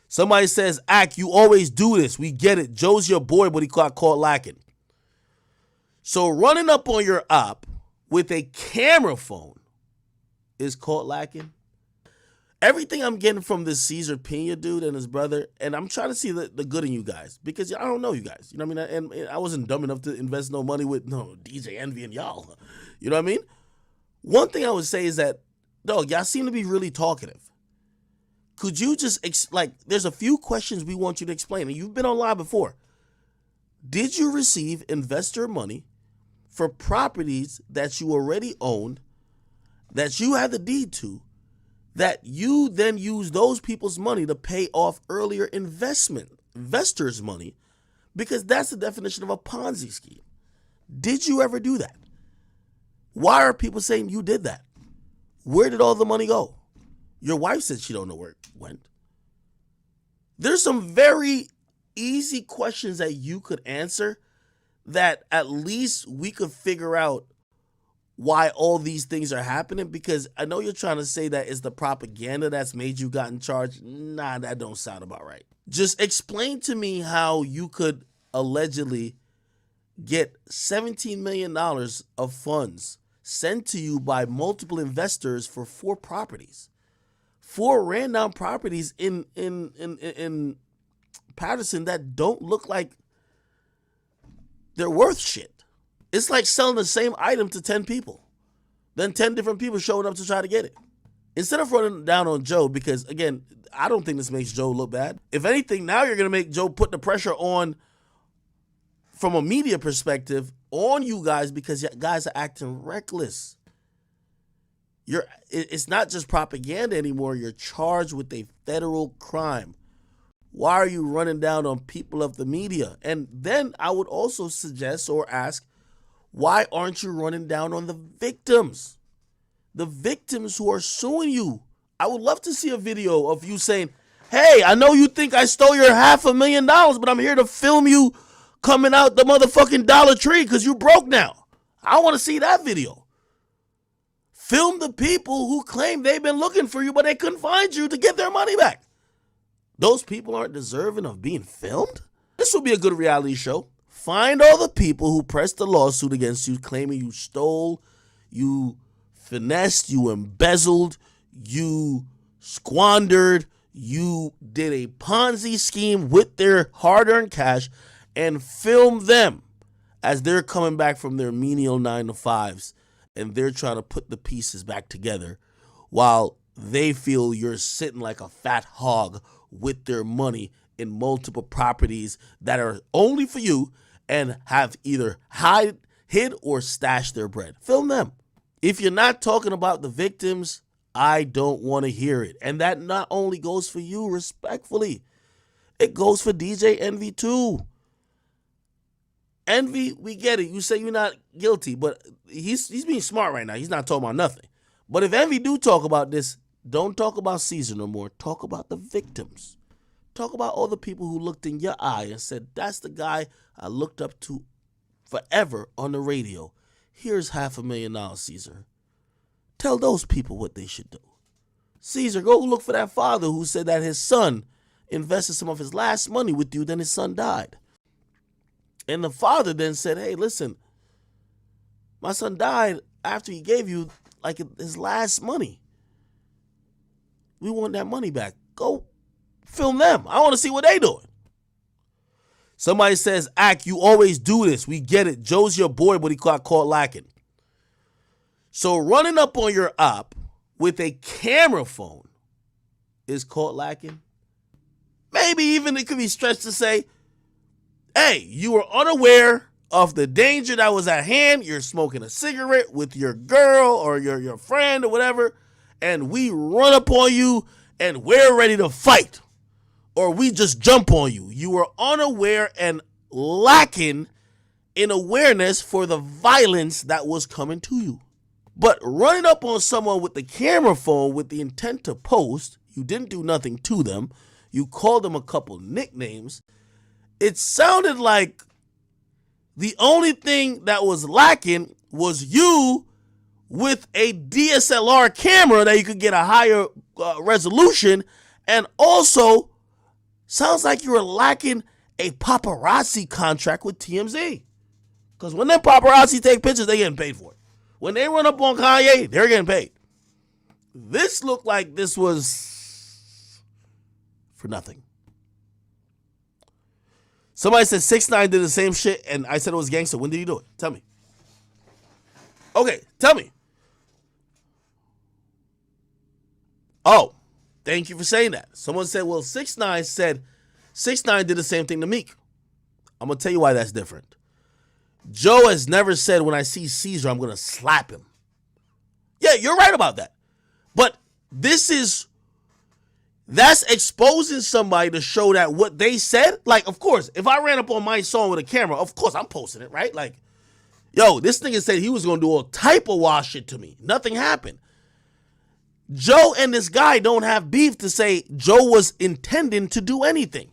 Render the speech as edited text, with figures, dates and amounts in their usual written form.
Somebody says, Ak, you always do this. We get it. Joe's your boy, but he got caught lacking. So running up on your op with a camera phone is caught lacking. Everything I'm getting from this Cesar Pina dude and his brother, and I'm trying to see the good in you guys, because I don't know you guys. You know what I mean? And I wasn't dumb enough to invest no money with DJ Envy and y'all. You know what I mean? One thing I would say is that, dog, y'all seem to be really talkative. Could you just, there's a few questions we want you to explain, and you've been on live before. Did you receive investor money for properties that you already owned, that you had the deed to, that you then use those people's money to pay off earlier investors' money, because that's the definition of a Ponzi scheme? Did you ever do that? Why are people saying you did that? Where did all the money go? Your wife said she don't know where it went. There's some very easy questions that you could answer that at least we could figure out why all these things are happening, because I know you're trying to say that it's the propaganda that's made you got in charge. Nah, that don't sound about right. Just explain to me how you could allegedly get $17 million of funds sent to you by multiple investors for 4 properties. 4 random properties in Patterson that don't look like they're worth shit. It's like selling the same item to 10 people. Then 10 different people showing up to try to get it. Instead of running down on Joe, because, again, I don't think this makes Joe look bad. If anything, now you're going to make Joe put the pressure on, from a media perspective, on you guys, because you guys are acting reckless. It's not just propaganda anymore. You're charged with a federal crime. Why are you running down on people of the media? And then I would also suggest or ask, why aren't you running down on the victims? The victims who are suing you. I would love to see a video of you saying, hey, I know you think I stole your $500,000, but I'm here to film you coming out the motherfucking Dollar Tree because you broke now. I want to see that video. Film the people who claim they've been looking for you, but they couldn't find you to get their money back. Those people aren't deserving of being filmed? This will be a good reality show. Find all the people who pressed the lawsuit against you, claiming you stole, you finessed, you embezzled, you squandered, you did a Ponzi scheme with their hard-earned cash, and film them as they're coming back from their menial 9-to-5s, and they're trying to put the pieces back together while they feel you're sitting like a fat hog with their money in multiple properties that are only for you and have either hid or stashed their bread. Film them. If you're not talking about the victims, I don't want to hear it. And that not only goes for you, respectfully, it goes for DJ Envy too. Envy, we get it. You say you're not guilty, but he's being smart right now. He's not talking about nothing. But if Envy do talk about this, don't talk about Cesar no more. Talk about the victims. Talk about all the people who looked in your eye and said, that's the guy I looked up to forever on the radio. Here's $500,000, Cesar. Tell those people what they should do. Cesar, go look for that father who said that his son invested some of his last money with you, then his son died. And the father then said, hey, listen, my son died after he gave you like his last money. We want that money back. Go film them. I want to see what they doing. Somebody says, Ak, you always do this. We get it. Joe's your boy, but he got caught lacking. So running up on your op with a camera phone is caught lacking. Maybe even it could be stretched to say, hey, you were unaware of the danger that was at hand. You're smoking a cigarette with your girl or your friend or whatever, and we run up on you and we're ready to fight. Or we just jump on you. You were unaware and lacking in awareness for the violence that was coming to you. But running up on someone with the camera phone with the intent to post, you didn't do nothing to them. You called them a couple nicknames. It sounded like the only thing that was lacking was you with a DSLR camera that you could get a higher resolution, and also sounds like you were lacking a paparazzi contract with TMZ. Because when them paparazzi take pictures, they getting paid for it. When they run up on Kanye, they're getting paid. This looked like this was for nothing. Somebody said 6ix9ine did the same shit, and I said it was gangster. When did he do it? Tell me. Okay, tell me. Oh, thank you for saying that. Someone said, well, 6ix9ine said 6ix9ine did the same thing to Meek. I'm going to tell you why that's different. Joe has never said, when I see Cesar, I'm going to slap him. Yeah, you're right about that. But that's exposing somebody to show that what they said, like, of course, if I ran up on my song with a camera, of course I'm posting it, right? Like, yo, this nigga said he was going to do all type of wild shit to me. Nothing happened. Joe and this guy don't have beef to say Joe was intending to do anything.